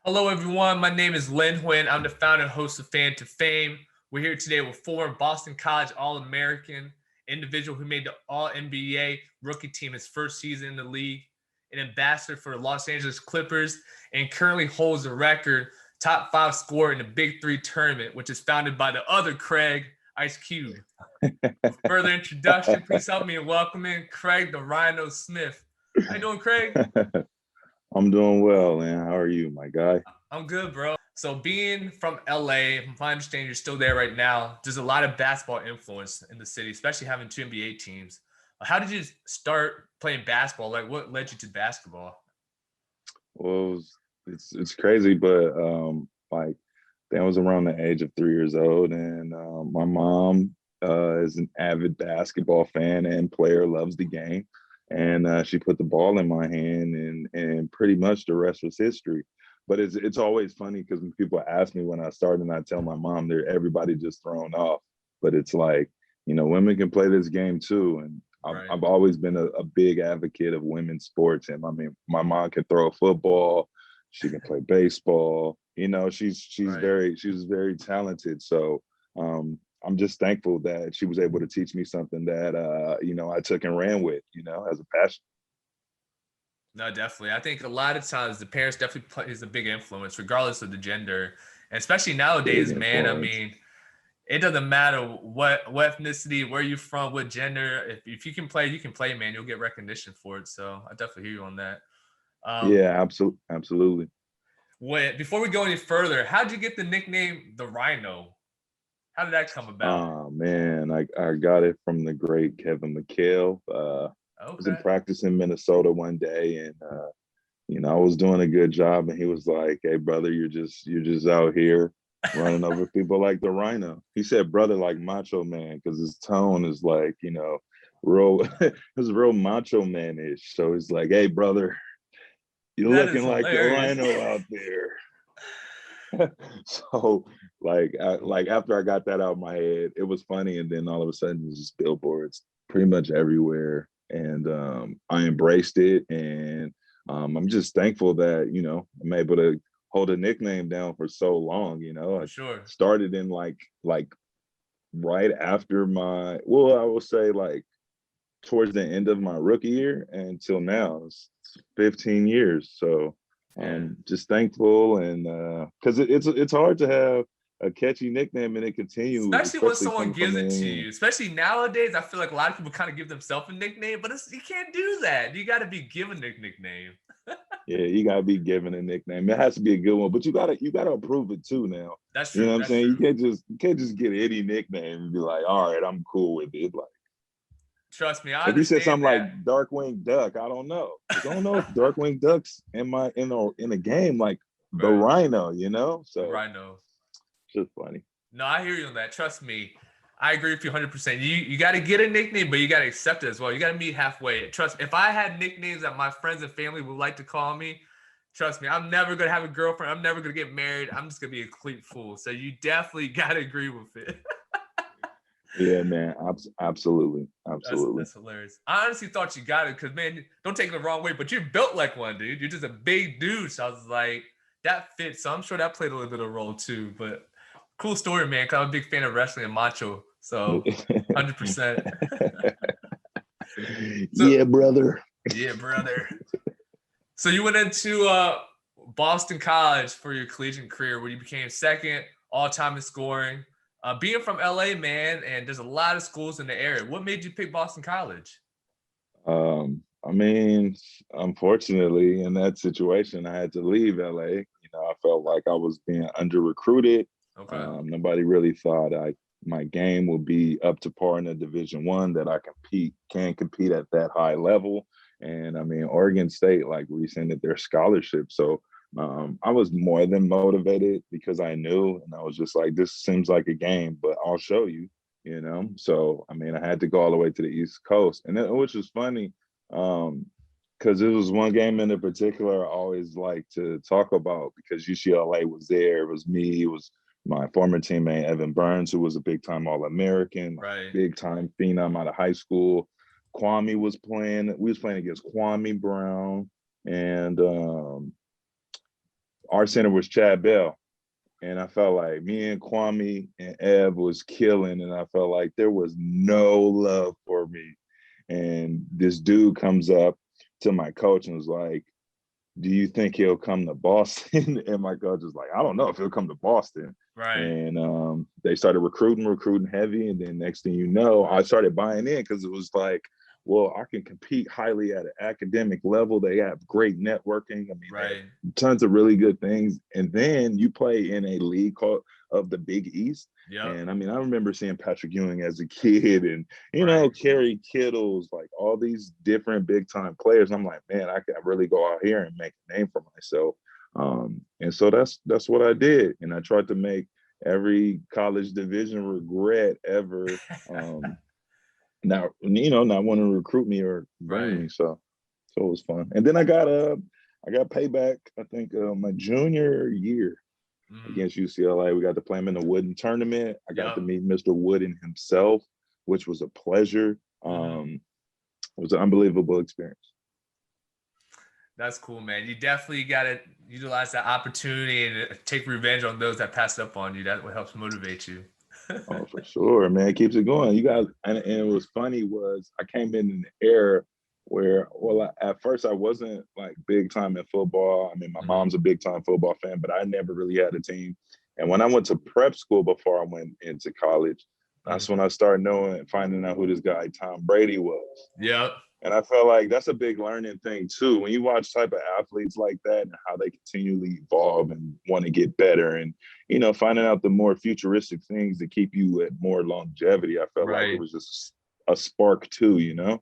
Hello, everyone. My name is Lin Huyen. I'm the founder and host of Fan to Fame. We're here today with former Boston College All-American, individual who made the All-NBA rookie team his first season in the league, an ambassador for the Los Angeles Clippers, and currently holds the record top 5 scorer in the Big Three tournament, which is founded by the other Craig, Ice Cube. For further introduction, please help me in welcoming Craig the Rhino Smith. How you doing, Craig? I'm doing well, man. How are you, my guy? I'm good, bro. So being from LA, from my understanding, you're still there right now. There's a lot of basketball influence in the city, especially having two NBA teams. How did you start playing basketball? Like, what led you to basketball? Well, it's crazy, but like I was around the age of 3 years old, and my mom is an avid basketball fan and player, loves the game, and she put the ball in my hand, and pretty much the rest was history. But it's always funny because when people ask me when I started, and I tell my mom, they're everybody just thrown off. But it's like, women can play this game too, and Right. I've always been a big advocate of women's sports. And I mean, my mom can throw a football, she can play baseball. Right. She's very talented. So I'm just thankful that she was able to teach me something that I took and ran with, as a passion. No, definitely. I think a lot of times the parents definitely plays a big influence, regardless of the gender, and especially Big nowadays, man. I influence. mean, it doesn't matter what ethnicity, where you're from, what gender. If you can play, you can play, man. You'll get recognition for it. So I definitely hear you on that. Um, Yeah, absolutely. before we go any further, how did you get the nickname the Rhino? How did that come about? Oh man, I got it from the great Kevin McHale. I was in Okay. practice in Minnesota one day, and I was doing a good job, and he was like, "Hey, brother, you're just out here running over people like the Rhino." He said, "Brother," like Macho Man, because his tone is like, real, it's real Macho Man-ish. So he's like, "Hey, brother, you're That is looking like the hilarious. Rhino out there." So like after I got that out of my head, it was funny, and then all of a sudden it's just billboards pretty much everywhere, and I embraced it, and I'm just thankful that I'm able to hold a nickname down for so long. For I sure. started in like right after my, well, I will say like towards the end of my rookie year until now. It's 15 years. So Yeah. just thankful, and because it's hard to have a catchy nickname and it continue, Especially when especially someone coming from gives the it to England. you. Especially nowadays, I feel like a lot of people kind of give themselves a nickname, but you can't do that. You got to be given a nickname. Yeah, you gotta be given a nickname. It has to be a good one, but you gotta approve it too now. That's You know true. what I'm That's saying? You true. can't just get any nickname and be like, all right, I'm cool with it. Like Trust me, I if you said understand something like that. Darkwing Duck, I don't know. Because I don't know if Darkwing Duck's in a game like the Right. Rhino, The So Rhino. it's just funny. No, I hear you on that. Trust me. I agree with you 100%. You got to get a nickname, but you got to accept it as well. You got to meet halfway. Trust me. If I had nicknames that my friends and family would like to call me, trust me, I'm never going to have a girlfriend. I'm never going to get married. I'm just going to be a complete fool. So you definitely got to agree with it. Yeah, man. Absolutely. That's Absolutely. that's hilarious. I honestly thought you got it because, man, don't take it the wrong way, but you're built like one, dude. You're just a big dude. So I was like, that fits. So I'm sure that played a little bit of role too. But cool story, man. Cause I'm a big fan of wrestling and macho. So 100%. So Yeah, brother. yeah, brother. So you went into Boston College for your collegiate career, where you became second all time in scoring. Being from LA, man, and there's a lot of schools in the area. What made you pick Boston College? I mean, unfortunately, in that situation, I had to leave LA. I felt like I was being under recruited. Okay. Nobody really thought my game would be up to par in the Division 1, that I can compete at that high level. And I mean, Oregon State like rescinded their scholarship, so I was more than motivated because I knew, and I was just like, this seems like a game, but I'll show you. So I mean, I had to go all the way to the East Coast, and which was funny, because it was one game in particular I always like to talk about, because UCLA was there. It was me. It was my former teammate Evan Burns, who was a big time All American, like Right. big time phenom out of high school. Kwame was playing. We was playing against Kwame Brown, and our center was Chad Bell. And I felt like me and Kwame and Ev was killing, and I felt like there was no love for me. And this dude comes up to my coach and was like, do you think he'll come to Boston? And my coach was like, I don't know if he'll come to Boston. Right. And they started recruiting heavy. And then next thing you know, I started buying in because it was like, well, I can compete highly at an academic level. They have great networking. I mean, Right. tons of really good things. And then you play in a league called of the Big East. Yep. And I mean, I remember seeing Patrick Ewing as a kid and, you know, Kerry Kittles, like all these different big time players. I'm like, man, I can really go out here and make a name for myself. And so that's what I did. And I tried to make every college division regret ever. Now, you know, not wanting to recruit me or bring me. So it was fun. And then I got payback, I think my junior year against UCLA. We got to play him in the Wooden tournament. I got to meet Mr. Wooden himself, which was a pleasure. It was an unbelievable experience. That's cool, man. You definitely got to utilize that opportunity and take revenge on those that passed up on you. That's what helps motivate you. Oh, for sure, man. It keeps it going. You guys, and it was funny was I came in an era where, well, at first I wasn't like big time in football. I mean, my mom's a big time football fan, but I never really had a team. And when I went to prep school before I went into college, that's when I started finding out who this guy, Tom Brady, was. Yep. And I felt like that's a big learning thing too. When you watch type of athletes like that and how they continually evolve and want to get better and, you know, finding out the more futuristic things that keep you at more longevity, I felt like it was just a spark too, you know?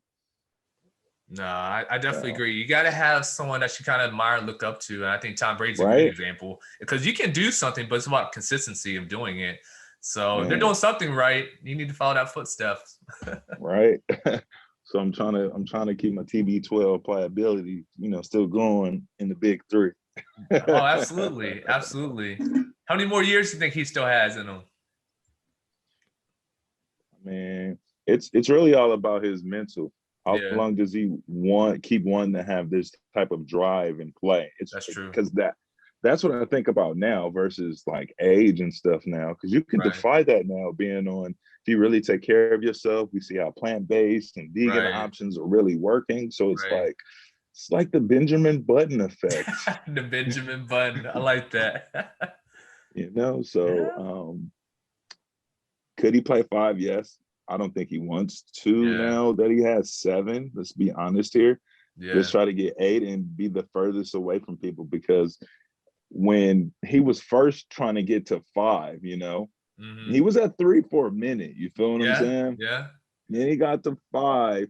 No, I definitely agree. You got to have someone that you kind of admire and look up to. And I think Tom Brady's a great example because you can do something, but it's about consistency of doing it. So if they're doing something right, you need to follow that footsteps. Right. So I'm trying to keep my TB12 playability, you know, still going in the big three. Oh, absolutely. Absolutely. How many more years do you think he still has in him? Man, it's really all about his mental. How long does he keep wanting to have this type of drive and play? That's true. Because that's what I think about now versus like age and stuff now. Because you can defy that now being on, if you really take care of yourself, we see how plant-based and vegan options are really working. So it's like the Benjamin Button effect. The Benjamin Button. I like that. You know, so could he play 5? Yes. I don't think he wants to now that he has 7. Let's be honest here. Just try to get 8 and be the furthest away from people, because when he was first trying to get to 5, you know, he was at 3 for a minute. You feel what I'm saying? Yeah. Then he got to 5.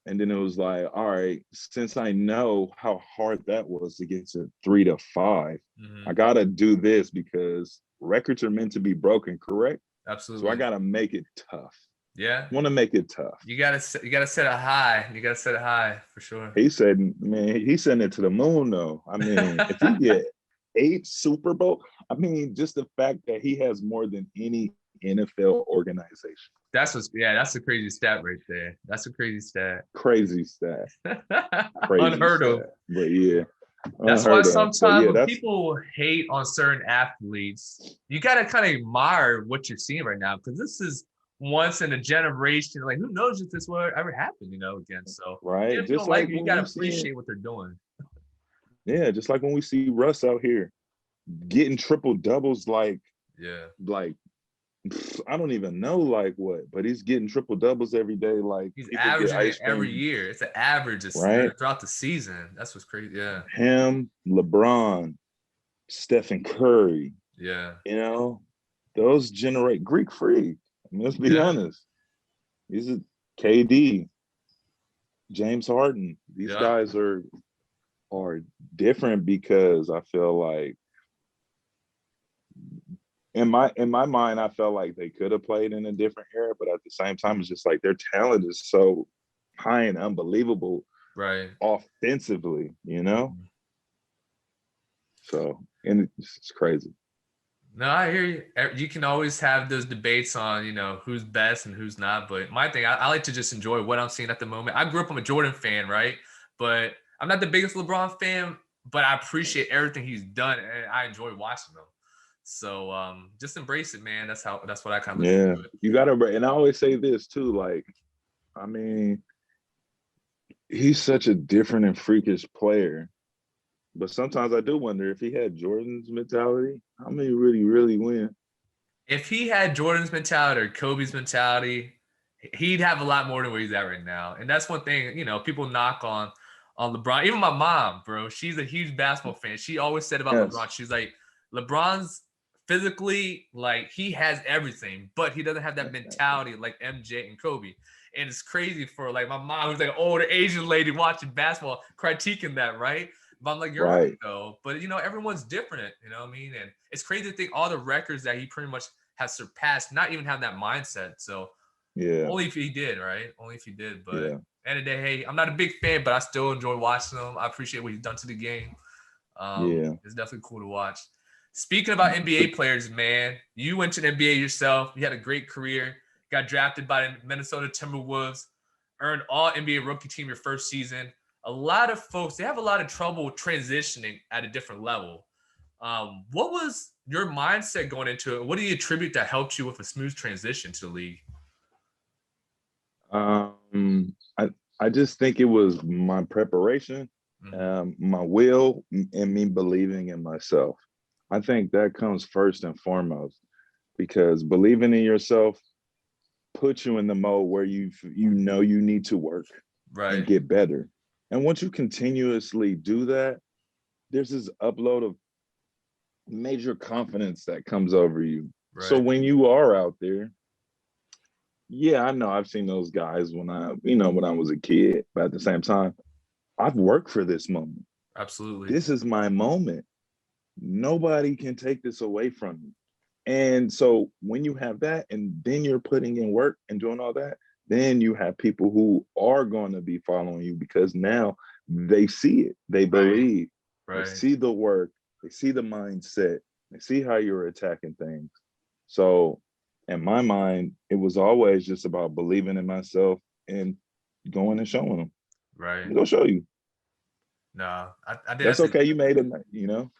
And then it was like, all right, since I know how hard that was to get to 3 to 5, I got to do this because records are meant to be broken, correct? Absolutely. So I got to make it tough. Yeah. Want to make it tough. You gotta set it high. You gotta set it high for sure. He said, man, he's sending it to the moon though. I mean, if he get 8 Super Bowl, I mean, just the fact that he has more than any NFL organization. That's a crazy stat right there. That's a crazy stat. Crazy stat. Unheard of. But yeah. That's why sometimes when people hate on certain athletes, you got to kind of admire what you're seeing right now, because this is once in a generation. Like, who knows if this will ever happen, you know, again. So just like you got to appreciate what they're doing. Yeah, just like when we see Russ out here getting triple doubles, like I don't even know like what, but he's getting triple doubles every day. Like he's averaging it every year. It's an average throughout the season. That's what's crazy. Yeah. Him, LeBron, Stephen Curry. Yeah. You know, those generate Greek freak. I mean, let's be honest. These are KD, James Harden. These guys are different because I feel like in my mind, I felt like they could have played in a different era, but at the same time, it's just like their talent is so high and unbelievable, offensively, you know. So, and it's crazy. No, I hear you. You can always have those debates on, you know, who's best and who's not. But my thing, I like to just enjoy what I'm seeing at the moment. I grew up, I'm a Jordan fan, right? But I'm not the biggest LeBron fan. but I appreciate everything he's done, and I enjoy watching him. So just embrace it, man. That's what I kind of listen Yeah, to it. you gotta. And I always say this too. Like, I mean, he's such a different and freakish player. But sometimes I do wonder if he had Jordan's mentality, how many really, really win? If he had Jordan's mentality or Kobe's mentality, he'd have a lot more than where he's at right now. And that's one thing, people knock on LeBron. Even my mom, bro, she's a huge basketball fan. She always said about Yes, LeBron, she's like, LeBron's physically, like, he has everything, but he doesn't have that mentality like MJ and Kobe. And it's crazy for like my mom, who's like an older Asian lady watching basketball, critiquing that, right? But I'm like, you're right right. though. But everyone's different, you know what I mean? And it's crazy to think all the records that he pretty much has surpassed, not even have that mindset. So Yeah, only if he did, right? Only if he did. But yeah, end of the day, hey, I'm not a big fan, but I still enjoy watching him. I appreciate what he's done to the game. yeah. It's definitely cool to watch. Speaking about NBA players, man, you went to the NBA yourself. You had a great career. Got drafted by the Minnesota Timberwolves. Earned All NBA Rookie Team your first season. A lot of folks, they have a lot of trouble transitioning at a different level. What was your mindset going into it? What do you attribute that helped you with a smooth transition to the league? I just think it was my preparation, Mm-hmm. my will, and me believing in myself. I think that comes first and foremost because believing in yourself puts you in the mode where you need to work and Right, get better. And once you continuously do that, there's this upload of major confidence that comes over you. So right. when you are out there, yeah, I know I've seen those guys when I was a kid, but at the same time, I've worked for this moment. Absolutely. This is my moment. Nobody can take this away from me. And so when you have that, and then you're putting in work and doing all that, then you have people who are going to be following you because now they see it, they Right, believe, they right, see the work, they see the mindset, they see how you're attacking things. So in my mind, it was always just about believing in myself and going and showing them. right. I'm gonna show you. No, I think That's that's it. okay. You made it,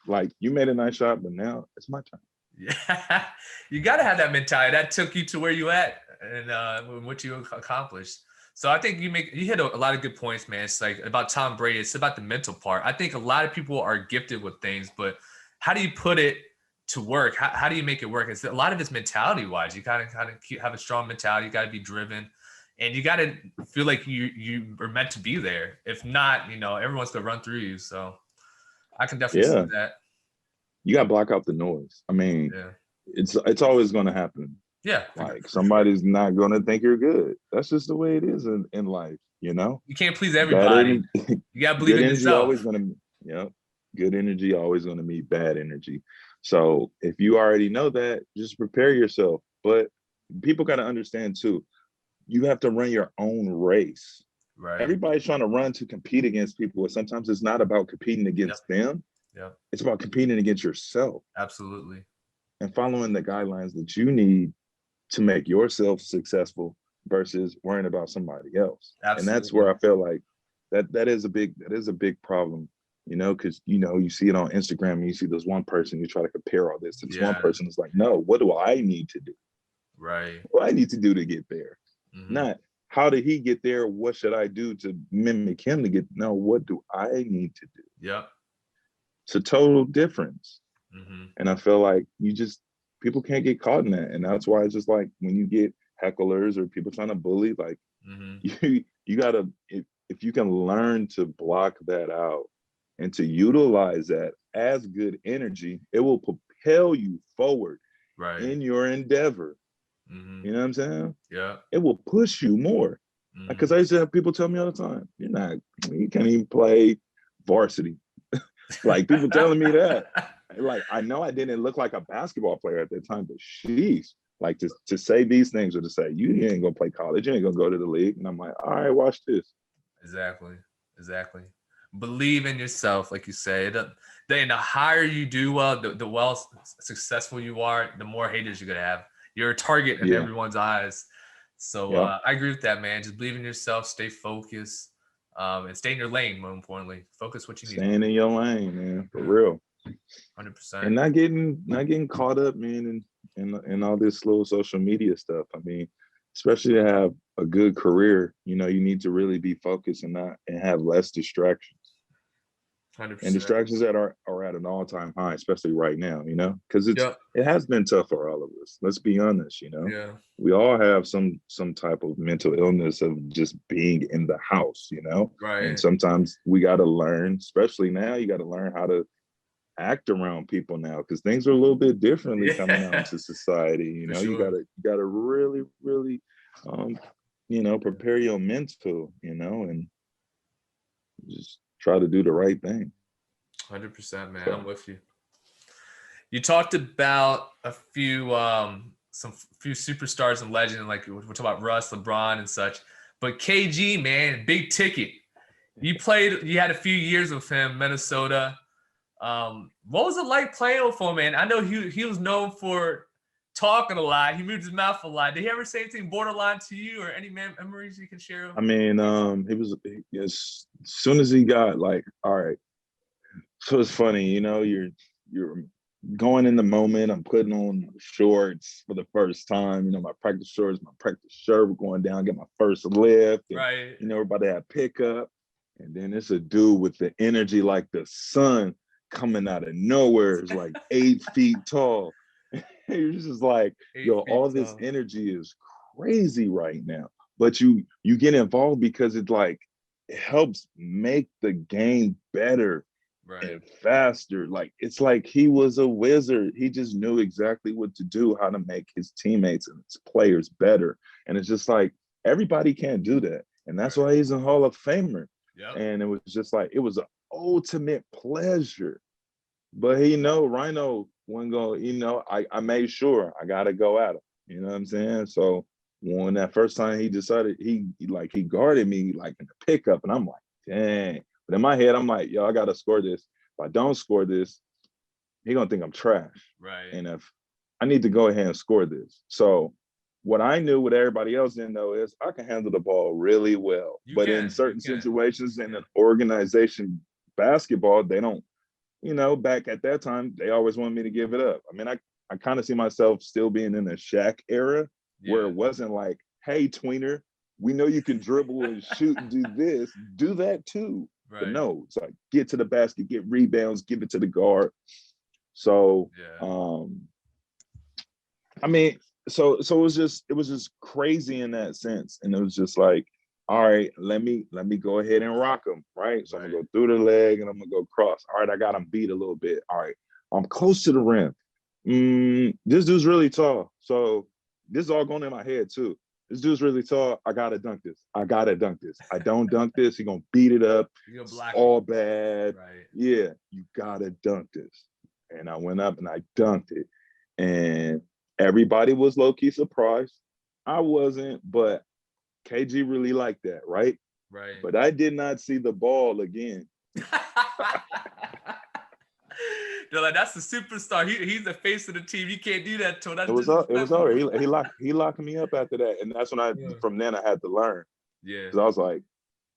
like you made a nice shot, but now it's my turn. Yeah, you got to have that mentality. That took you to where you at and what you accomplished. So I think you hit a lot of good points, man. It's like about Tom Brady. It's about the mental part. I think a lot of people are gifted with things, but how do you put it to work? How do you make it work? It's a lot of it's mentality wise. You gotta kind of have a strong mentality. You got to be driven, and you got to feel like you are meant to be there. If not, everyone's gonna run through you. So I can definitely see Yeah, that. you got to block out the noise. I mean, Yeah, it's always going to happen. yeah, Like for sure. somebody's not going to think you're good. That's just the way it is in life. You know, You can't please bad everybody. energy, You gotta believe good in energy always yourself. going to, good energy always going to meet bad energy. So if you already know that, just prepare yourself. But people got to understand too. You have to run your own race. Right. Everybody's trying to run to compete against people. And sometimes it's not about competing Yep. against them. Yep. It's about competing against yourself Absolutely. and following the guidelines that you need to make yourself successful versus worrying about somebody else. And that's Absolutely. where I feel like that is a big problem, because you see it on Instagram and you see this one person, you try to compare all this to this one Yeah. person. It's like, no, what do I need to do? Right. What do I need to do to get there? Mm-hmm. Not how did he get there? What should I do to mimic him to get? No, what do I need to do? Yep. It's a total difference. Mm-hmm. And I feel like people can't get caught in that. And that's why it's just like when you get hecklers or people trying to bully, like Mm-hmm. you gotta if you can learn to block that out and to utilize that as good energy, it will propel you forward Right. in your endeavor. Mm-hmm. You know what I'm saying? Yep. It will push you more. Mm-hmm. Because I used to have people tell me all the time, you can't even play varsity. Like people telling me that. Like I know I didn't look like a basketball player at that time, but sheesh, like to say these things or to say you ain't gonna play college, you ain't gonna go to the league, and I'm like, all right, watch this. Exactly. Exactly. Believe in yourself, like you say. The higher you do well, the well successful you are, the more haters you're gonna have. You're a target in Yeah, everyone's eyes. So yep, I agree with that, man. Just believe in yourself, stay focused. and stay in your lane. More importantly, focus what you need. Staying in your lane, man, for real. 100%. And not getting caught up, man, in all this little social media stuff. I mean, especially to have a good career, you need to really be focused and have less distractions. And 100%. distractions that are at an all-time high, especially right now, because Yep. it has been tough for all of us. Let's be honest, Yeah. we all have some type of mental illness of just being in the house, Right. and sometimes we got to learn, especially now, you got to learn how to act around people now, because things are a little bit differently coming out into society. For You sure. gotta really, really, prepare your mental, and just try to do the right thing. 100%, man. I'm with you. You talked about a few superstars and legends, like we're talking about Russ, LeBron, and such. But KG, man, big ticket. You had a few years with him, Minnesota. What was it like playing with him, man? I know he was known for talking a lot. He moved his mouth a lot. Did he ever say anything borderline to you, or any memories you can share? I mean, as soon as he got like, all right. So it's funny, you're going in the moment. I'm putting on shorts for the first time, my practice shorts, my practice shirt. We're going down, get my first lift. And, right. we're about to have pickup. And then it's a dude with the energy like the sun coming out of nowhere. It's like 8 feet tall. You're just like, all this energy is crazy right now. But you get involved because it helps make the game better. Right. And faster. Like, it's like he was a wizard. He just knew exactly what to do, how to make his teammates and his players better. And it's just like, everybody can't do that. And that's why he's a Hall of Famer. Yep. And it was just like, it was an ultimate pleasure. But Rhino wasn't going, I made sure I got to go at him. You know what I'm saying? So when that first time he decided, he guarded me like in the pickup, and I'm like, dang. But in my head, I'm like, I got to score this. If I don't score this, he going to think I'm trash. Right. And if I need to go ahead and score this. So what I knew, what everybody else didn't know, is I can handle the ball really well. But in certain situations in an organization basketball, they don't, back at that time, they always wanted me to give it up. I mean, I kind of see myself still being in the Shaq era where it wasn't like, hey, tweener, we know you can dribble and shoot and do this. Do that too. Right. But no, it's like, get to the basket, get rebounds, give it to the guard. So, I mean, so it was just crazy in that sense. And it was just like, all right, let me go ahead and rock him, right? So I'm gonna go through the leg and I'm gonna go cross. All right, I got him beat a little bit. All right, I'm close to the rim. This dude's really tall. So this is all going in my head too. This dude's really tall. I gotta dunk this. I don't dunk this, he's gonna beat it up. It's all bad. Right. Yeah, you gotta dunk this. And I went up and I dunked it. And everybody was low-key surprised. I wasn't, but KG really liked that, right? Right. But I did not see the ball again. They're like, that's the superstar. He's the face of the team. You can't do that to him. It was over. He locked me up after that, and that's when from then I had to learn. Yeah. Because I was like,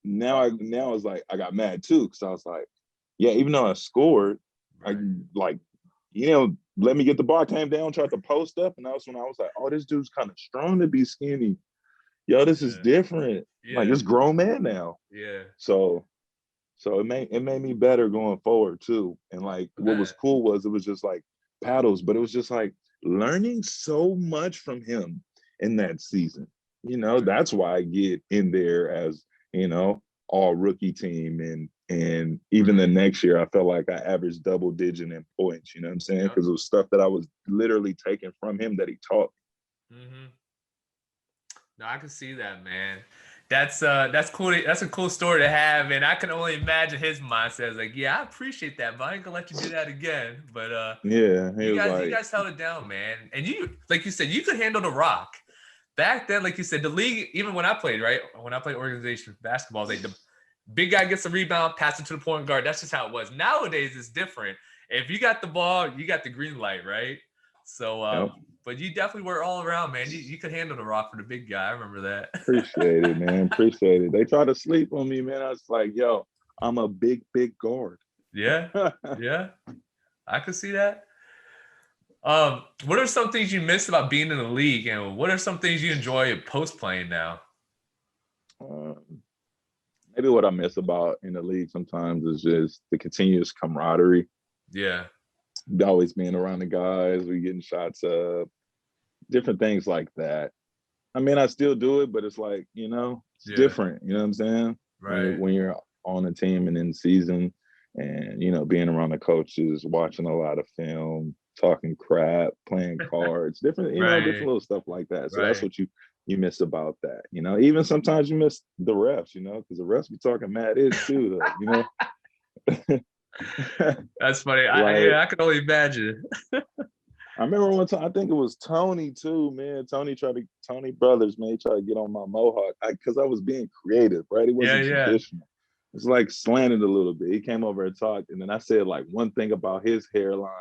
now I was like, I got mad too, because I was like, yeah, even though I scored, I let me get the ball. I came down, tried to post up, and that's when I was like, oh, this dude's kind of strong to be skinny. Yo, this is different. Yeah. Like, it's grown man now. Yeah. So it made me better going forward too. And like, what was cool was it was just like paddles, but it was just like learning so much from him in that season. That's why I get in there as, all rookie team, and even the next year I felt like I averaged double digit in points. You know what I'm saying? Because it was stuff that I was literally taking from him that he taught. Mm-hmm. No, I can see that, man. That's cool. That's a cool story to have, and I can only imagine his mindset. Like, yeah, I appreciate that, but I ain't gonna let you do that again. But yeah, you guys held it down, man. And you, like you said, you could handle the rock. Back then, like you said, the league, even when I played, right? When I played organization basketball, the big guy gets the rebound, pass it to the point guard. That's just how it was. Nowadays, it's different. If you got the ball, you got the green light, right? So, Yep. but you definitely were all around, man. You could handle the rock for the big guy. I remember that. Appreciate it, man. Appreciate it. They try to sleep on me, man. I was like, yo, I'm a big guard. Yeah, yeah, I could see that. What are some things you miss about being in the league, and what are some things you enjoy post playing now? Um, Maybe what I miss about in the league sometimes is just the continuous camaraderie. Yeah, Always being around the guys, we getting shots up, different things like that. I mean, I still do it, but it's like, it's yeah, different. You know what I'm saying? right. When you're on a team and in season, and being around the coaches, watching a lot of film, talking crap, playing cards, different, different Right, little stuff like that. So that's right. what you miss about that. Even sometimes you miss the refs, because the refs be talking mad ish too, though. That's funny. Like, I can only imagine. I remember one time, I think it was Tony too, man. Tony Brothers, man, he tried to get on my mohawk because I was being creative, right? It Yeah, wasn't yeah. traditional. It's like slanted a little bit. He came over and talked, and then I said like one thing about his hairline.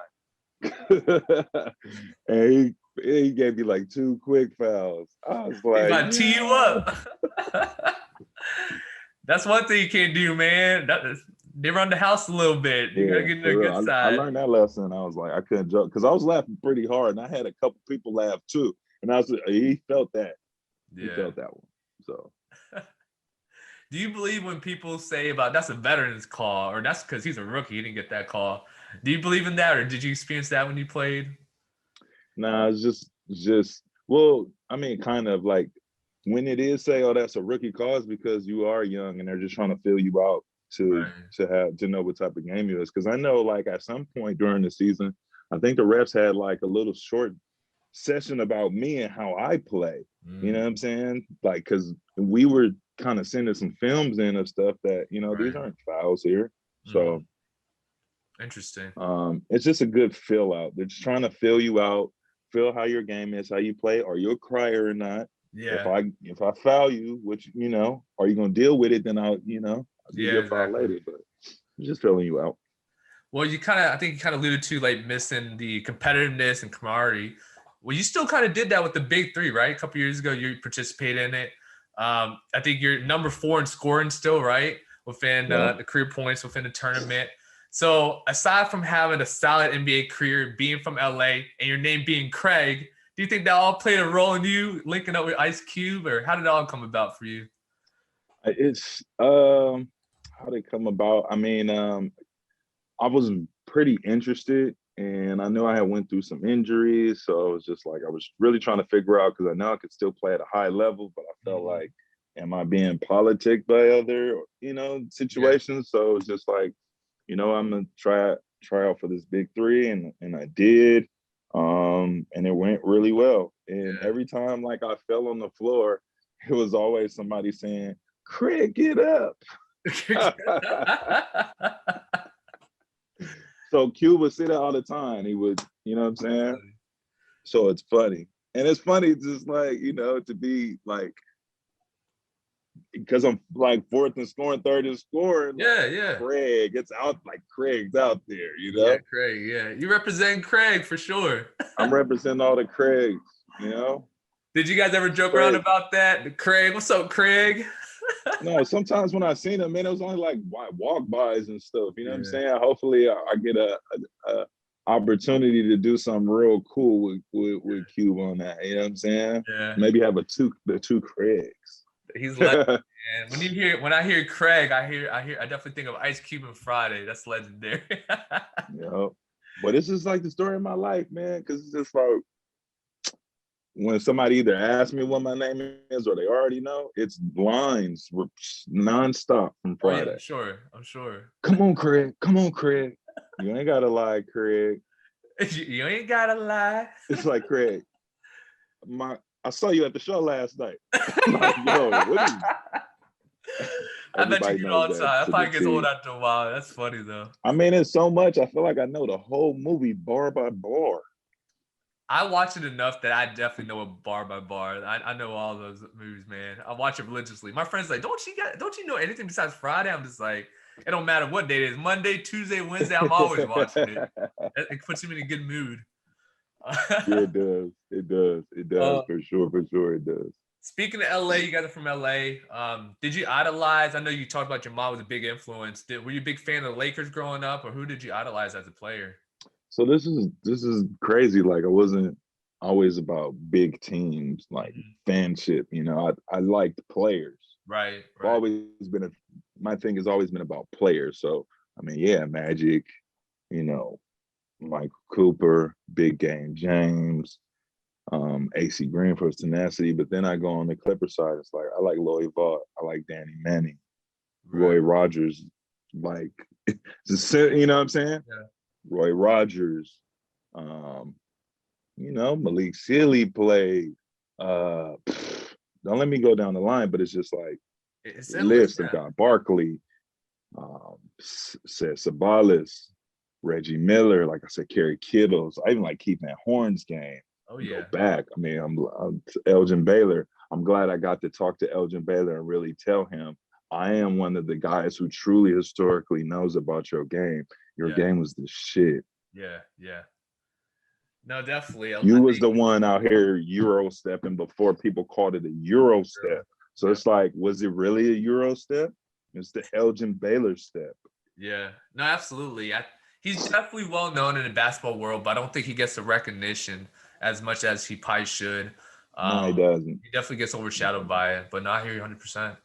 And he gave me like 2 quick fouls. I was He's like, about to tee you up. That's one thing you can't do, man. They run the house a little bit. You gotta yeah, get in their for good real. I side. learned that lesson. I was like, I couldn't joke because I was laughing pretty hard, and I had a couple people laugh too. And he felt that. He Yeah. felt that one. So. Do you believe when people say about that's a veteran's call, or that's because he's a rookie, he didn't get that call? Do you believe in that, or did you experience that when you played? Nah, it's just well, I mean, kind of like when it is say, oh, that's a rookie cause because you are young and they're just trying to fill you out to Right. to know what type of game it is. Because I know like at some point during the season, I think the refs had like a little short session about me and how I play. You know what I'm saying? Like, because we were kind of sending some films in of stuff that, these Right. aren't fouls here. So Interesting. it's just a good fill out. They're just trying to fill you out, feel how your game is, how you play. Are you a crier or not? If Yeah. I foul you, which are you gonna deal with it? Then I'll give Yeah, you a foul exactly. later. But just filling you out. Well, I think you kind of alluded to like missing the competitiveness and camaraderie. Well, you still kind of did that with the big three, right? A couple years ago, you participated in it. I think you're number 4 in scoring still, right? Within Yeah. the career points within the tournament. So aside from having a solid NBA career, being from LA, and your name being Craig, do you think that all played a role in you linking up with Ice Cube, or how did it all come about for you? It's how did it come about? I mean, I was pretty interested, and I knew I had went through some injuries, so I was just like I was really trying to figure out because I know I could still play at a high level, but I felt like, am I being politicked by other situations? So it was just like, I'm gonna try out for this big three, and I did, and it went really well. And every time like I fell on the floor, it was always somebody saying, "Craig, get up." So Q would say that all the time. He would, you know what I'm saying? So it's funny. And it's funny just like, to be like, because I'm like 4th and scoring, 3rd and scoring. Yeah, like, yeah. Craig's out there, Yeah, Craig. Yeah, you represent Craig for sure. I'm representing all the Craigs, Did you guys ever joke around Craig. about that? Craig, what's up, Craig? No, sometimes when I seen him, man, it was only like walk-bys and stuff. You know what I'm Yeah. saying? Hopefully I get a opportunity to do something real cool with Cube on that. You know what I'm saying? Yeah. Maybe have the two Craigs. He's legendary. And when I hear Craig, I definitely think of Ice Cube and Friday. That's legendary. But it's just like the story of my life, man. Because it's just like when somebody either asks me what my name is or they already know, it's lines nonstop from Oh yeah, Friday. I'm sure. Come on, Craig. Come on, Craig. You ain't gotta lie, Craig. You ain't gotta lie. It's like, Craig, I saw you at the show last night. I'm like, yo, what is I bet you everybody get knows all the that time. That to the probably gets old T. after a while. That's funny though. I mean, it's so much. I feel like I know the whole movie bar by bar. I watch it enough that I definitely know it bar by bar. I know all those movies, man. I watch it religiously. My friends like, don't you know anything besides Friday? I'm just like, it don't matter what day it is. Monday, Tuesday, Wednesday, I'm always watching it. It puts me in a good mood. Yeah, it does. It does. It does Uh, for sure. For sure, it does. Speaking of LA, you guys are from LA. Did you idolize? I know you talked about your mom was a big influence. Were you a big fan of the Lakers growing up, or who did you idolize as a player? So this is crazy. Like I wasn't always about big teams, like Mhm. fanship. I liked players. Right, I've right, always been my thing has always been about players. So I mean, yeah, Magic, you know, Mike Cooper, Big Game James, AC Green for his tenacity. But then I go on the Clipper side. It's like I like Lloyd Vaught, I like Danny Manning, right. Roy Rogers, like you know what I'm saying? Yeah. Roy Rogers, um, Malik Sealy played. Don't let me go down the line, but it's just like It's the endless. list of Yeah. guys. Barkley, said Sabalis, Reggie Miller, like I said, Kerry Kittles. I even like Keith Van Horn's game. Oh Go yeah. back. I mean, I'm Elgin Baylor. I'm glad I got to talk to Elgin Baylor and really tell him I am one of the guys who truly historically knows about your game. Your Yeah. game was the shit. Yeah. Yeah. No, definitely. I You was think the one out here Euro stepping before people called it a Euro step. So yeah. it's like, was it really a Euro step? It's the Elgin Baylor step. Yeah. No, absolutely. He's definitely well known in the basketball world, but I don't think he gets the recognition as much as he probably should. No, he doesn't. He definitely gets overshadowed by it, but not here 100%.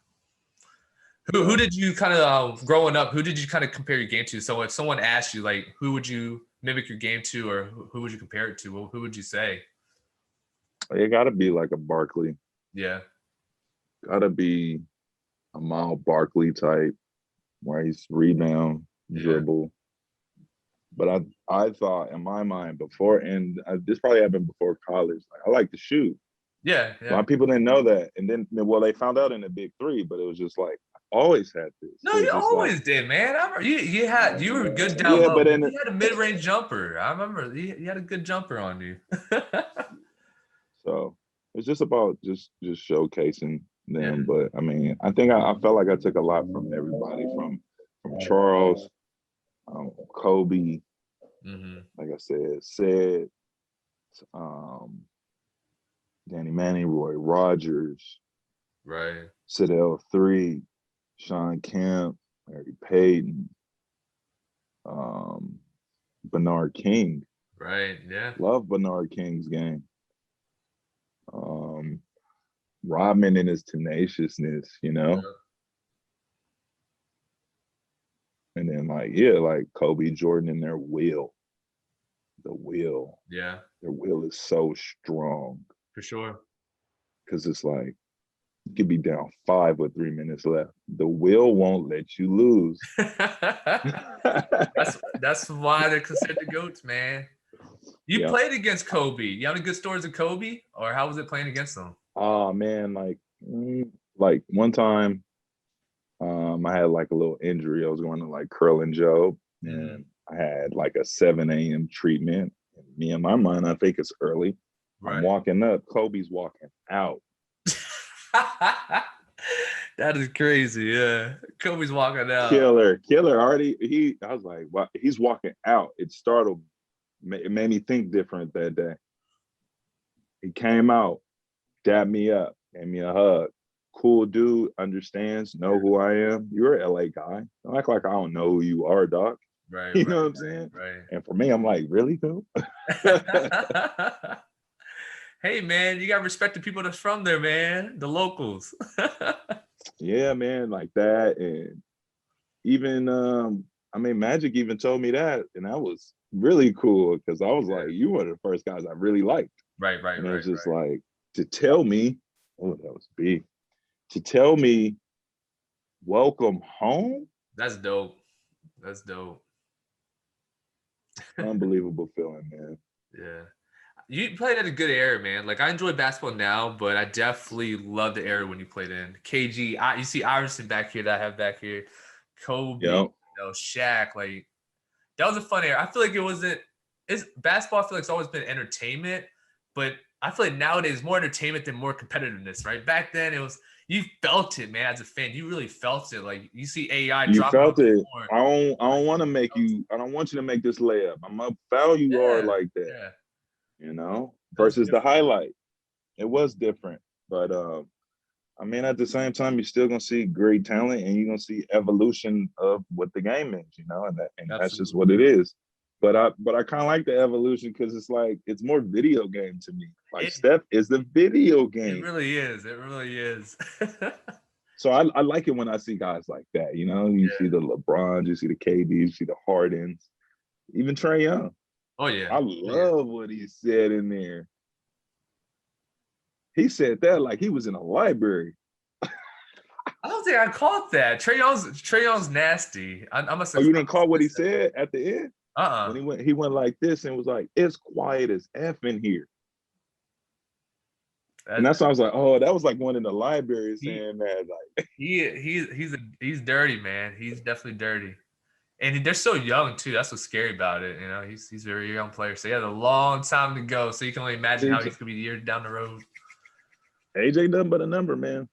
Who Yeah. did you kind of growing up? Who did you kind of compare your game to? So if someone asked you like, who would you mimic your game to, or who would you compare it to? Well, who would you say? It gotta be like a Barkley. Yeah, Gotta be a mild Barkley type where he's rebound, yeah. dribble. But I thought in my mind before, and this probably happened before college. Like I like to shoot. Yeah, A lot yeah. of people didn't know that, and then well, they found out in the Big Three. But it was just like I always had this. No, It was you just like always did, man. I remember you were good down yeah, low, but man. then You had a mid range jumper. I remember you had a good jumper on you. so it's just about just showcasing Yeah. them. But I mean, I think I felt like I took a lot from everybody from Charles, Kobe, Hmm. like I said, um, Danny Manning, Roy Rogers, Right. Sidell Three, Sean Kemp, Larry Payton, um, Bernard King. Right. Yeah. Love Bernard King's game. Um, Rodman and his tenaciousness. Yeah. And then like, yeah, like Kobe Jordan and their will. The will. Yeah. Their will is so strong. For sure. Cause it's like you could be down 5 with 3 minutes left. The will won't let you lose. That's why they're considered the goats, man. You Yeah. played against Kobe. You have any good stories of Kobe, or how was it playing against him? Oh man, like one time I had like a little injury. I was going to like Curl and Joe, Mhm. and I had like a 7 a.m. treatment. And me in my mind, I think it's early. I'm Right. walking up, Kobe's walking out. That is crazy. Yeah, Kobe's walking out. Killer already. I was like, wow, he's walking out. It startled me. It made me think different that day. He came out, dapped me up, gave me a hug. Cool dude, understands, know who I am. You're an LA guy. Don't act like I don't know who you are, doc. Right, You right, know what I'm saying? right, And for me, I'm like, really, though? right. Hey, man, you gotta respect the people that's from there, man. The locals. Yeah, man, like that. And even, I mean, Magic even told me that. And that was really cool because I was Yeah. like, you were the first guys I really liked. Right, right, And it right, was just right. like, to tell me, oh, that was big. To tell me, welcome home, That's dope. That's dope. unbelievable feeling, man. Yeah. You played at a good era, man. Like I enjoy basketball now, but I definitely love the era when you played in KG. You see Iverson back here that I have back here, Kobe, Yep. Shaq. Like that was a fun era. I feel like it wasn't. It's basketball. I feel like it's always been entertainment, but I feel like nowadays more entertainment than more competitiveness. Right? Back then, it was you felt it, man. As a fan, you really felt it. Like you see AI You dropping on felt the it. floor. I don't Like, want to make felt you. I don't want you to make this layup. I'm gonna foul you hard yeah, like that. yeah. versus the highlight. It was different. But I mean, at the same time, you're still gonna see great talent, and you're gonna see evolution of what the game is, and that's just what it is. But I kind of like the evolution because it's like it's more video game to me. Like Steph is the video game. It really is. It really is. So I like it when I see guys like that. You see the LeBrons, you see the KDs, you see the Hardens, even Trae Young. Oh yeah, I love what he said in there. He said that like he was in a library. I don't think I caught that. Trae Young's nasty. I must have. Oh, you didn't call what he said at the end? When he went like this and was like, "It's quiet as F in here." And that's why I was like, "Oh, that was like one in the library saying that." Like he's dirty, man. He's definitely dirty, and they're so young too. That's what's scary about it. He's a very young player, so he has a long time to go. So you can only imagine how he's gonna be years down the road. AJ nothing but a number, man.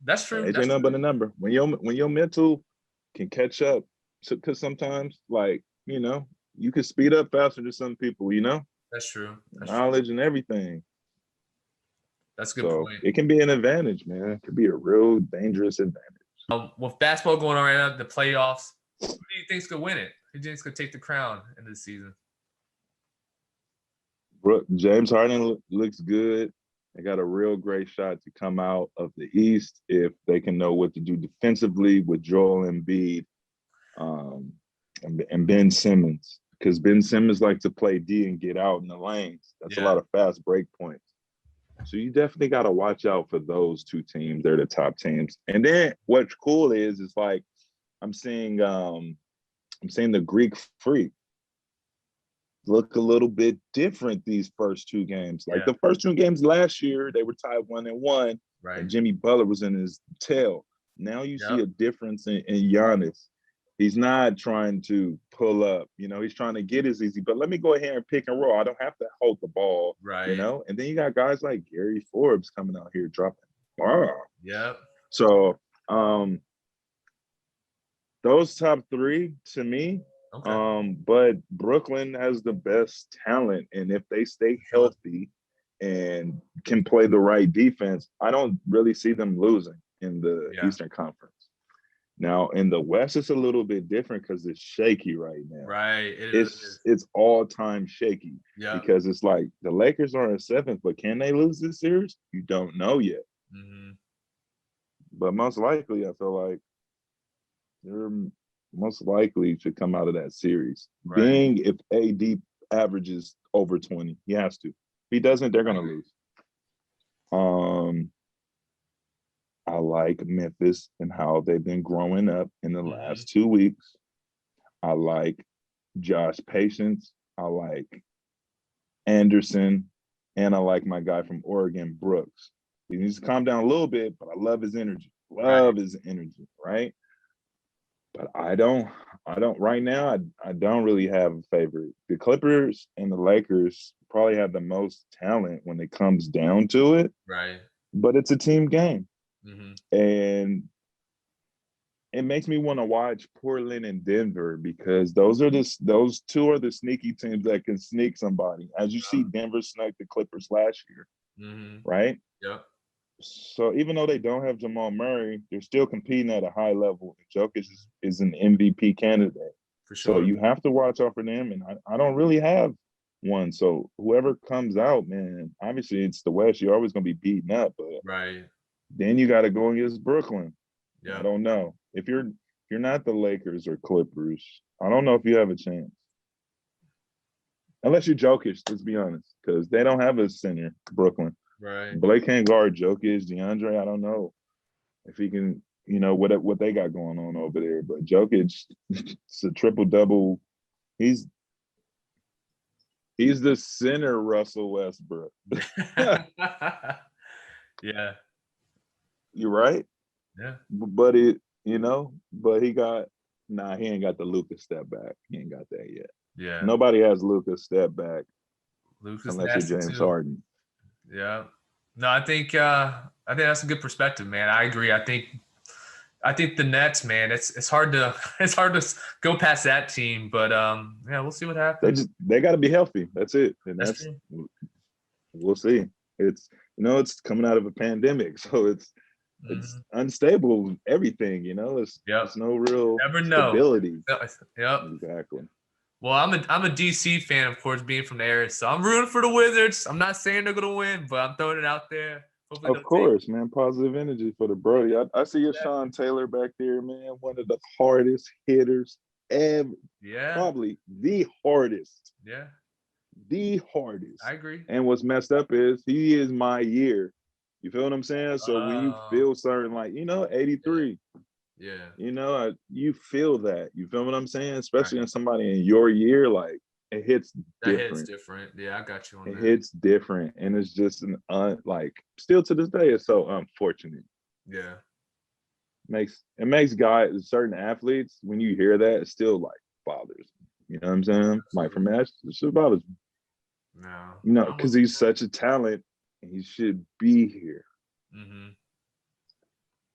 That's true. AJ nothing but a number. When your mental can catch up, because sometimes like you can speed up faster than some people. That's true. Knowledge and everything. That's a good point. It can be an advantage, man. It could be a real dangerous advantage. With basketball going on right now, the playoffs, who do you think's gonna win it? Who do you think's gonna take the crown in this season? James Harden looks good. They got a real great shot to come out of the East if they can know what to do defensively with Joel Embiid and Ben Simmons. Because Ben Simmons likes to play D and get out in the lanes. That's a lot of fast break points. So you definitely got to watch out for those two teams. They're the top teams. And then what's cool is like I'm seeing the Greek Freak look a little bit different these first two games. Like the first two games last year, they were tied 1-1. Right. And Jimmy Butler was in his tail. Now you see a difference in Giannis. He's not trying to pull up, he's trying to get his easy, but let me go ahead and pick and roll. I don't have to hold the ball, right? And then you got guys like Gary Forbes coming out here dropping. Wow. Yeah. So those top three to me, but Brooklyn has the best talent. And if they stay healthy and can play the right defense, I don't really see them losing in the Eastern Conference. Now in the West, it's a little bit different because it's shaky right now. Right, it's all time shaky. Yeah, because it's like the Lakers are in seventh, but can they lose this series? You don't know yet. Mm-hmm. But most likely, I feel like they're most likely to come out of that series. Right. Being if AD averages over 20, he has to. If he doesn't, they're gonna lose. I like Memphis and how they've been growing up in the last 2 weeks. I like Josh Patience. I like Anderson. And I like my guy from Oregon, Brooks. He needs to calm down a little bit, but I love his energy. His energy, right? But I don't right now, I don't really have a favorite. The Clippers and the Lakers probably have the most talent when it comes down to it. Right. But it's a team game. Mm-hmm. And it makes me want to watch Portland and Denver because those two are the sneaky teams that can sneak somebody. As you see, Denver snuck the Clippers last year, right? Yeah. So even though they don't have Jamal Murray, they're still competing at a high level. Jokic is an MVP candidate. For sure. So you have to watch out for them. And I don't really have one. So whoever comes out, man, obviously it's the West. You're always going to be beaten up. But right. Then you got to go against Brooklyn. Yeah. I don't know. If you're not the Lakers or Clippers, I don't know if you have a chance. Unless you're Jokic, let's be honest, because they don't have a center, Brooklyn. Right. Blake can't guard Jokic, DeAndre. I don't know if he can, what they got going on over there. But Jokic, it's a triple-double. He's the center Russell Westbrook. Yeah. You're right. Yeah. But he ain't got the Luka step back. He ain't got that yet. Yeah. Nobody has Luka step back. Luka's unless you're James Harden. Yeah. No, I think that's a good perspective, man. I agree. I think the Nets, man, it's hard to go past that team, but we'll see what happens. They got to be healthy. That's it. And that's true. We'll see. It's it's coming out of a pandemic, so it's Mhm. unstable. Everything, Yep. it's no real Never know. stability. Yep. Exactly. Well, I'm a DC fan, of course, being from the area, so I'm rooting for the Wizards. I'm not saying they're gonna win, but I'm throwing it out there. Hopefully Of they'll take course, man. Positive energy for the Brody. I see your that. Sean Taylor back there, man. One of the hardest hitters ever. Yeah, Probably the hardest. yeah, The I hardest. agree. And what's messed up is he is my year. You feel what I'm saying? So when you Uh, feel certain, like, yeah, 83, yeah, you feel that. You feel what I'm saying? right. Especially in somebody in your year, like it hits That hits different. different. Yeah, I got you on It that. hits different. And it's just like still to this day, it's so unfortunate. Yeah, Makes guys certain athletes, when you hear that, it still like bothers me. You know what I'm saying? Like absolutely. from that, it still bothers me. No, but I'm Because with he's such a talent and he should be here. you.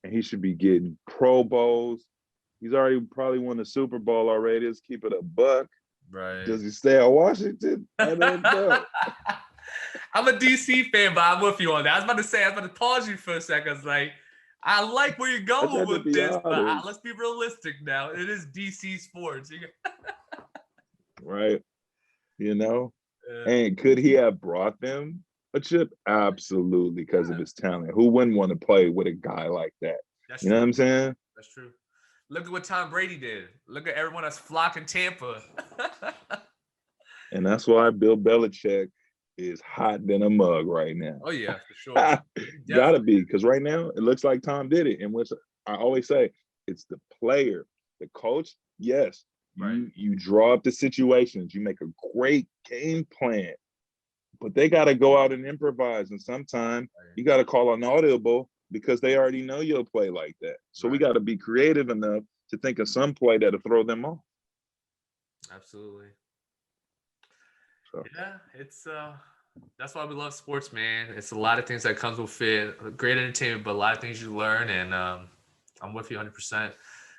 And he should be getting Pro Bowls. He's already probably won the Super Bowl already. Let's keep it a buck. Right. Does he stay at Washington? I don't know. I'm a DC fan, but I'm with you on that. I was about to pause you for a second. I was like, I like where you're I going tried to with be this, but honest, let's be realistic now. It is DC sports. right? You know? Yeah, And could he have brought them a chip? Absolutely, because of yeah, his talent. Who wouldn't want to play with a guy like that? that's You know true. what I'm saying? That's true. Look at what Tom Brady did. Look at everyone that's flocking Tampa. And that's why Bill Belichick is hot than a mug right now. Oh yeah, for sure. He Gotta definitely be, because right now it looks like Tom did it. And which I always say, it's the player, the coach. Yes, right. you draw up the situations, you make a great game plan, but they got to go out and improvise. And sometimes you got to call an audible because they already know you'll play like that. So we Right. got to be creative enough to think of some play that'll throw them off. Absolutely. So Yeah, it's that's why we love sports, man. It's a lot of things that comes with it. Great entertainment, but a lot of things you learn, and I'm with you 100%.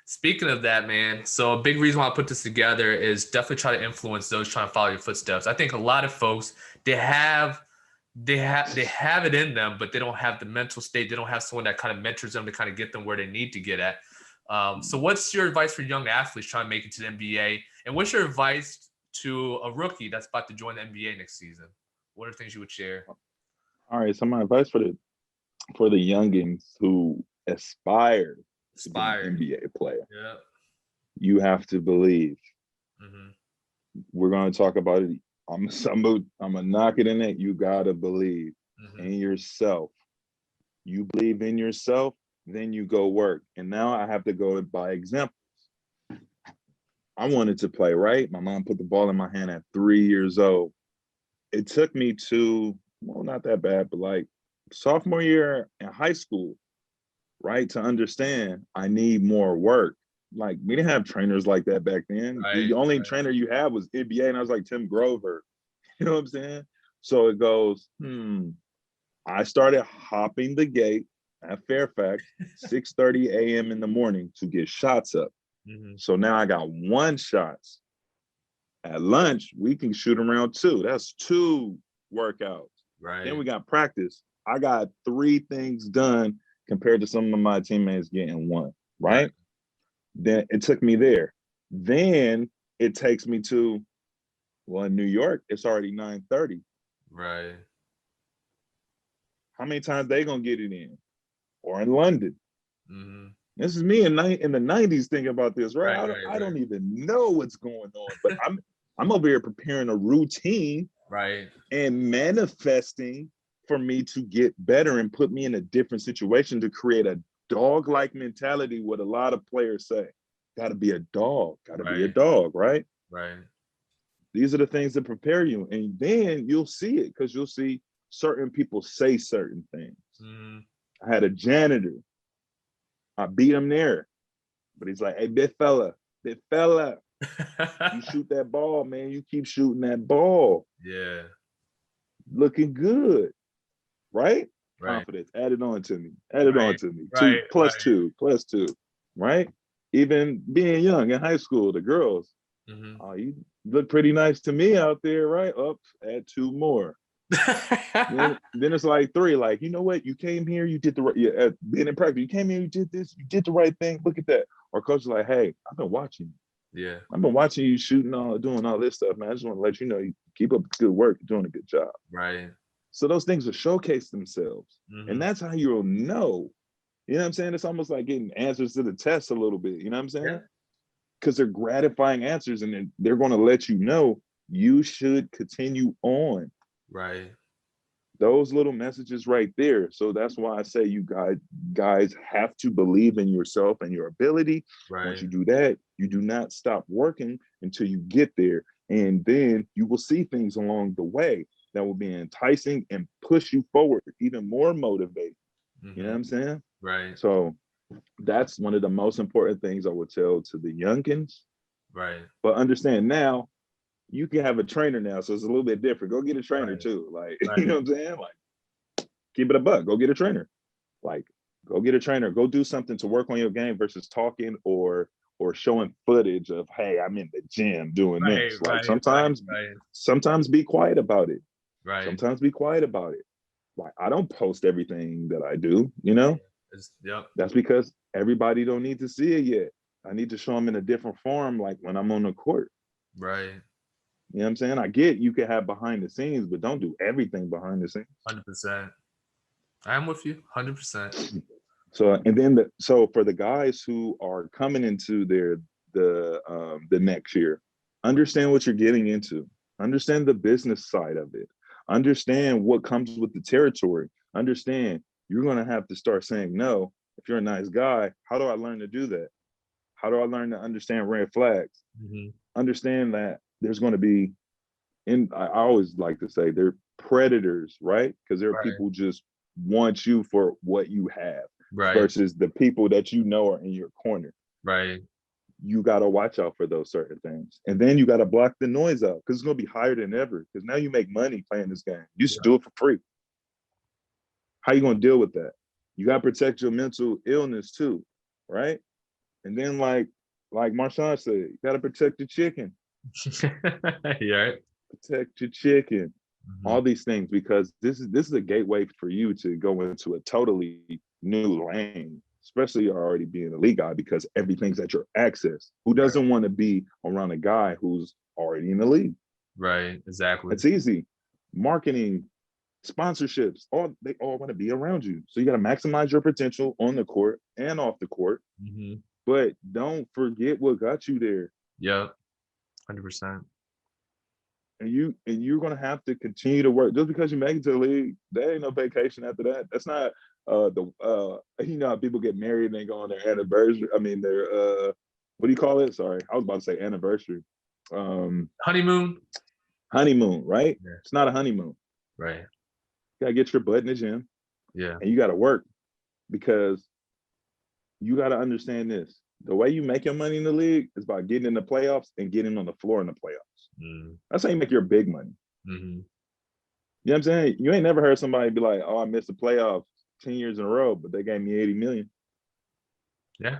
Speaking of that, man, so a big reason why I put this together is definitely try to influence those trying to follow your footsteps. I think a lot of folks they have it in them, but they don't have the mental state. They don't have someone that kind of mentors them to kind of get them where they need to get at. So what's your advice for young athletes trying to make it to the NBA? And what's your advice to a rookie that's about to join the NBA next season? What are things you would share? all right, so my advice for the youngins who aspire to be an Aspire. NBA player, Yeah. you have to believe. Mm-hmm. We're going to talk about it. I'm gonna knock it in it. You gotta believe Mm-hmm. in yourself. You believe in yourself, then you go work. And now I have to go by example. I wanted to play, right? My mom put the ball in my hand at 3 years old. It took me to, well, not that bad, but like sophomore year in high school, right? To understand I need more work. Like we didn't have trainers like that back then. The Right. only Right. trainer you had was NBA, and I was like Tim Grover. You know what I'm saying? So it goes, I started hopping the gate at Fairfax 6:30 a.m. in the morning to get shots up. Mm-hmm. So now I got one shots. At lunch, we can shoot around two. That's two workouts. Then Right. we got practice. I got three things done compared to some of my teammates getting one, Right. right? Then it took me there. Then it takes me to, well, in New York, it's already 9:30. Right. How many times they gonna get it in? Or in London? Mm-hmm. This is me in the 90s thinking about this, right? Right. I Right. don't even know what's going on, but I'm over here preparing a routine Right. and manifesting for me to get better and put me in a different situation to create a dog-like mentality. What a lot of players say, gotta be a dog, gotta be a Right. dog, right? Right. These are the things that prepare you. And then you'll see it because you'll see certain people say certain things. Mm-hmm. I had a janitor. I beat him there. But he's like, hey, big fella, you shoot that ball, man. You keep shooting that ball. Yeah. Looking good, right? Right. Confidence. Add it on to me. Add it on Right. to me. Right. Right. Plus two, right? Even being young in high school, the girls, Mm-hmm. oh, you look pretty nice to me out there, right? Up, add two more. Then it's like 3, like, you know what? You came here, you did the right, yeah, being in practice, you came here, you did this, you did the right thing. Look at that. Our coach is like, hey, I've been watching you. Yeah. I've been watching you shooting doing all this stuff, man. I just want to let you know you keep up the good work, you're doing a good job. Right. So those things will showcase themselves. Mm-hmm. And that's how you'll know. You know what I'm saying? It's almost like getting answers to the test a little bit. You know what I'm saying? Because they're gratifying answers, and they're going to let you know you should continue on. Right. Those little messages right there. So that's why I say you guys have to believe in yourself and your ability. Right. Once you do that, you do not stop working until you get there. And then you will see things along the way that will be enticing and push you forward, even more motivated. Mm-hmm. You know what I'm saying? Right. So that's one of the most important things I would tell to the youngins. Right. But understand now, you can have a trainer now, so it's a little bit different. Go get a trainer Right. too. Like, Right. you know what I'm saying? Like, keep it a buck. Go get a trainer. Like, go get a trainer. Go do something to work on your game versus talking or showing footage of, hey, I'm in the gym doing this. Like sometimes be quiet about it. Right. Sometimes be quiet about it. Like, I don't post everything that I do, you know? Yep. That's because everybody don't need to see it yet. I need to show them in a different form, like when I'm on the court. Right. You know what I'm saying? I get you can have behind the scenes, but don't do everything behind the scenes. 100%. I'm with you, 100%. So, and then so for the guys who are coming into the next year, understand what you're getting into. Understand the business side of it. Understand what comes with the territory. Understand you're going to have to start saying no. If you're a nice guy, how do I learn to do that? How do I learn to understand red flags? Mm-hmm. Understand that there's going to be, and I always like to say they're predators, right? Because there are people who just want you for what you have, versus the people that you know are in your corner. Right. You got to watch out for those certain things. And then you got to block the noise out, because it's going to be higher than ever, because now you make money playing this game. You used to do it for free. How you going to deal with that? You got to protect your mental illness too, right? And then like Marshawn said, you got to protect your chicken. Yeah. Protect your chicken. Mm-hmm. All these things, because this is a gateway for you to go into a totally new lane, especially already being a league guy, because everything's at your access. Who doesn't want to be around a guy who's already in the league? Right. Exactly. It's easy. Marketing, sponsorships, they all want to be around you. So you got to maximize your potential on the court and off the court. Mm-hmm. But don't forget what got you there. Yep. 100%. And you're gonna have to continue to work. Just because you make it to the league, there ain't no vacation after that. That's not you know how people get married and they go on their anniversary. I mean their what do you call it? Sorry, I was about to say anniversary. Honeymoon, right? Yeah. It's not a honeymoon. Right. You gotta get your butt in the gym. Yeah. And you gotta work, because you gotta understand this. The way you make your money in the league is by getting in the playoffs and getting on the floor in the playoffs. Mm. That's how you make your big money. Mm-hmm. You know what I'm saying? You ain't never heard somebody be like, oh, I missed the playoffs 10 years in a row, but they gave me 80 million. Yeah.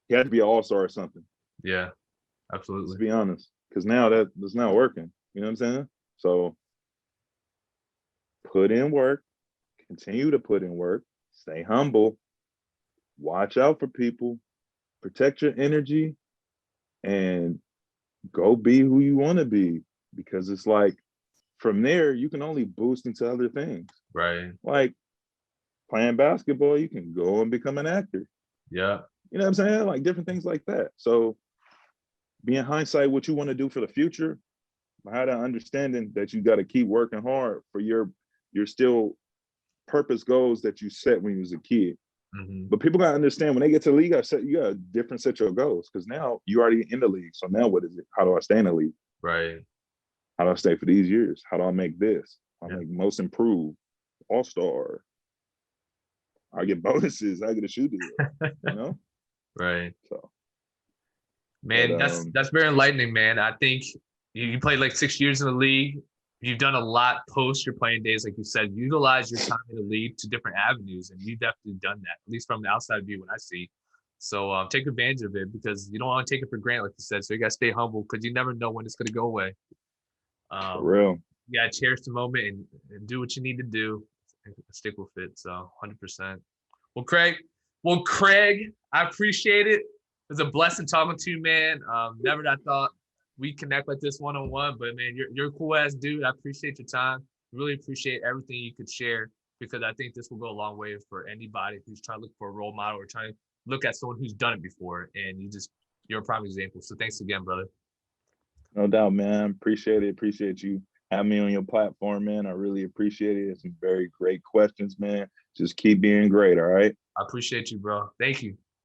You had to be an all-star or something. Yeah, absolutely. Let's be honest. Because now that's not working. You know what I'm saying? So put in work, continue to put in work, stay humble, watch out for people, protect your energy, and go be who you want to be. Because it's like, from there, you can only boost into other things. Right. Like playing basketball, you can go and become an actor. Yeah. You know what I'm saying? Like different things like that. So be in hindsight what you want to do for the future, have that understanding that you got to keep working hard for your still purpose goals that you set when you was a kid. Mm-hmm. But people got to understand when they get to the league, you got a different set of goals, because now you're already in the league. So now what is it? How do I stay in the league? Right. How do I stay for these years? How do I make this? I make most improved, all-star. I get bonuses. I get a shoe deal, you know? Right. So, man, that's very enlightening, man. I think you played like 6 years in the league. You've done a lot post your playing days, like you said. Utilize your time in the league to different avenues, and you've definitely done that, at least from the outside view when I see. So take advantage of it, because you don't want to take it for granted, like you said. So you got to stay humble, because you never know when it's going to go away. For real. you gotta cherish the moment and do what you need to do and stick with it. So 100%. Well, Craig, I appreciate it. It was a blessing talking to you, man. Never that I thought we connect like this one-on-one, but man, you're a cool ass dude. I appreciate your time. Really appreciate everything you could share because I think this will go a long way for anybody who's trying to look for a role model or trying to look at someone who's done it before. And you're a prime example. So thanks again, brother. No doubt, man. Appreciate it. Appreciate you having me on your platform, man. I really appreciate it. It's some very great questions, man. Just keep being great, all right? I appreciate you, bro. Thank you.